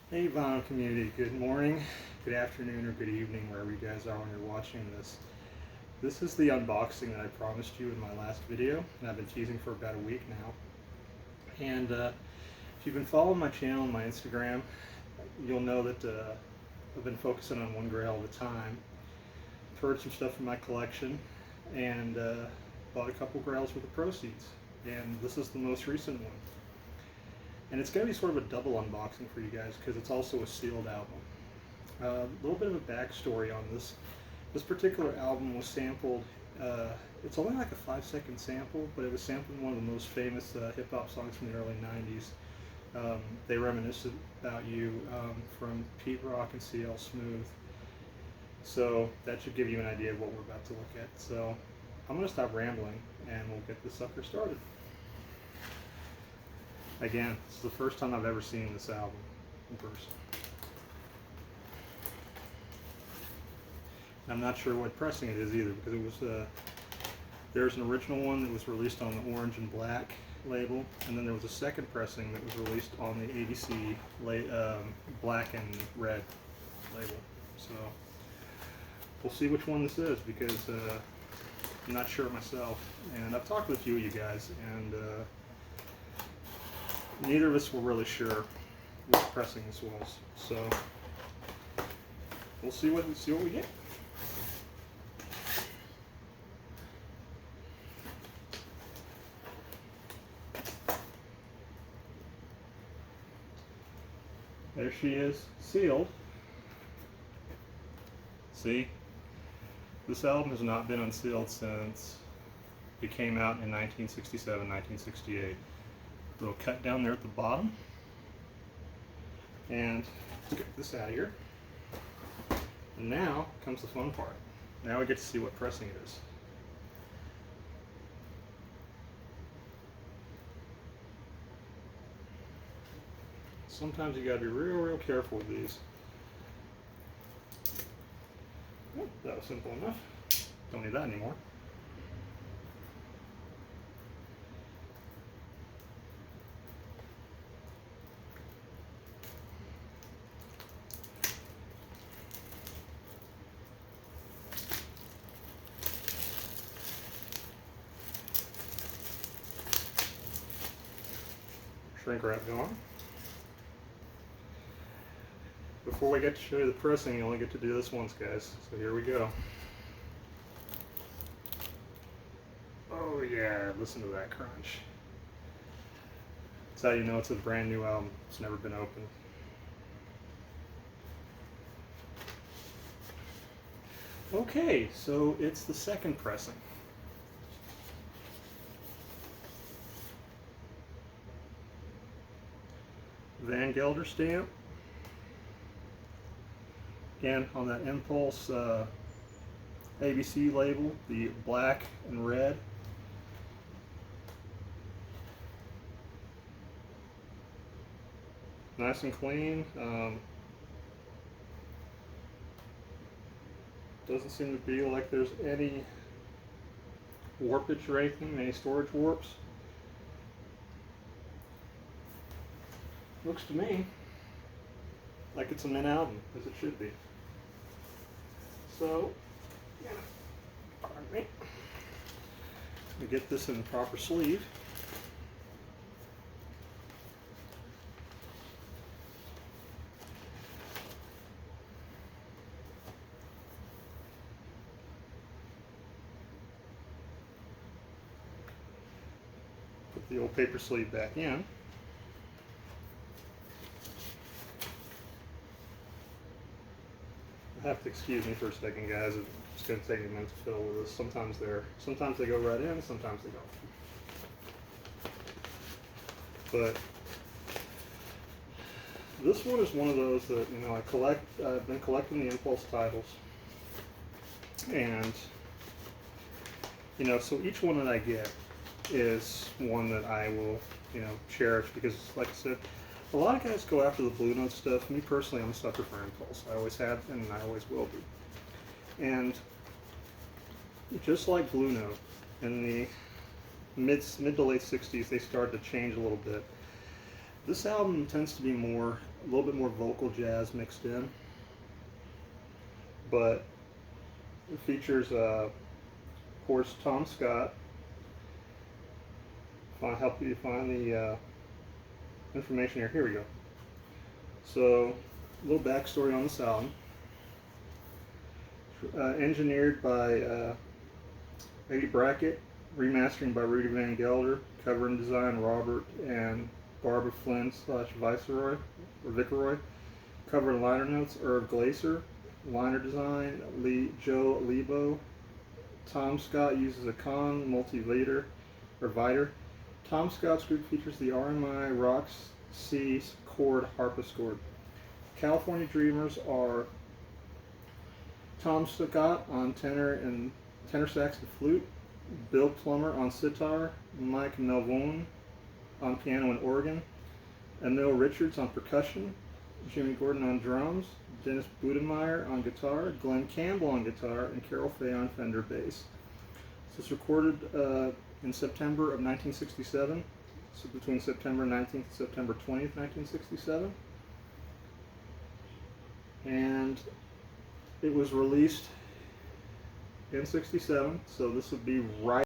Hey Vinyl community, good morning, good afternoon, or good evening, wherever you guys are when you're watching this. This is the unboxing that I promised you in my last video, and I've been teasing for about a week now. And if you've been following my channel and my Instagram, you'll know that I've been focusing on one grail at a time. I've heard some stuff from my collection, and bought a couple grails with the proceeds. And this is the most recent one. And it's going to be sort of a double unboxing for you guys because it's also a sealed album. A little bit of a backstory on this. This particular album was sampled, it's only like a 5-second sample, but it was sampled in one of the most famous hip-hop songs from the early 90s. They reminisce about you from Pete Rock and CL Smooth. So that should give you an idea of what we're about to look at. So I'm going to stop rambling and we'll get this sucker started. Again, this is the first time I've ever seen this album in person. I'm not sure what pressing it is either, because it was there's an original one that was released on the orange and black label, and then there was a second pressing that was released on the ABC black and red label. So we'll see which one this is, because I'm not sure myself, and I've talked with a few of you guys, and neither of us were really sure which pressing this was, so we'll see what we get. There she is, sealed. See, this album has not been unsealed since it came out in 1967, 1968. Little cut down there at the bottom, and let's get this out of here. And now comes the fun part. Now we get to see what pressing it is. Sometimes you gotta be real careful with these. Oh, that was simple enough. Don't need that anymore. Shrink wrap going. Before we get to show you the pressing, you only get to do this once, guys. So here we go. Oh yeah, listen to that crunch. That's how you know it's a brand new album. It's never been opened. Okay, so it's the second pressing. Van Gelder stamp. Again, on that Impulse ABC label, the black and red. Nice and clean. Doesn't seem to be like there's any warpage or anything, any storage warps. Looks to me like it's a mint album, as it should be. So, yeah, pardon me. We get this in the proper sleeve. Put the old paper sleeve back in. Have to excuse me for a second, guys. It's going to take a minute to fiddle with this. Sometimes they go right in, sometimes they don't. But this one is one of those that, you know, I've been collecting the Impulse titles, and you know, so each one that I get is one that I will, you know, cherish, because, like I said, a lot of guys go after the Blue Note stuff. Me personally, I'm a sucker for Impulse. I always have, and I always will be. And just like Blue Note, in the mid to late 60s, they started to change a little bit. This album tends to be more little bit more vocal jazz mixed in. But it features, of course, Tom Scott. I'll help you find the information here. Here we go. So, a little backstory on this album. Engineered by Eddie Brackett, remastering by Rudy Van Gelder, cover and design Robert and Barbara Flynn / Viceroy or Viceroy. Cover and liner notes Irv Glaser. Liner design Joe Lebo. Tom Scott uses a Conn multi-viter or viter. Tom Scott's group features the RMI Rocks C chord harpsichord. California Dreamers are Tom Scott on tenor sax and flute, Bill Plummer on sitar, Mike Melvone on piano and organ, Emil Richards on percussion, Jimmy Gordon on drums, Dennis Budemeyer on guitar, Glenn Campbell on guitar, and Carol Fay on Fender bass. This was recorded in September of 1967, so between September 19th and September 20th, 1967. And it was released in '67, so this would be right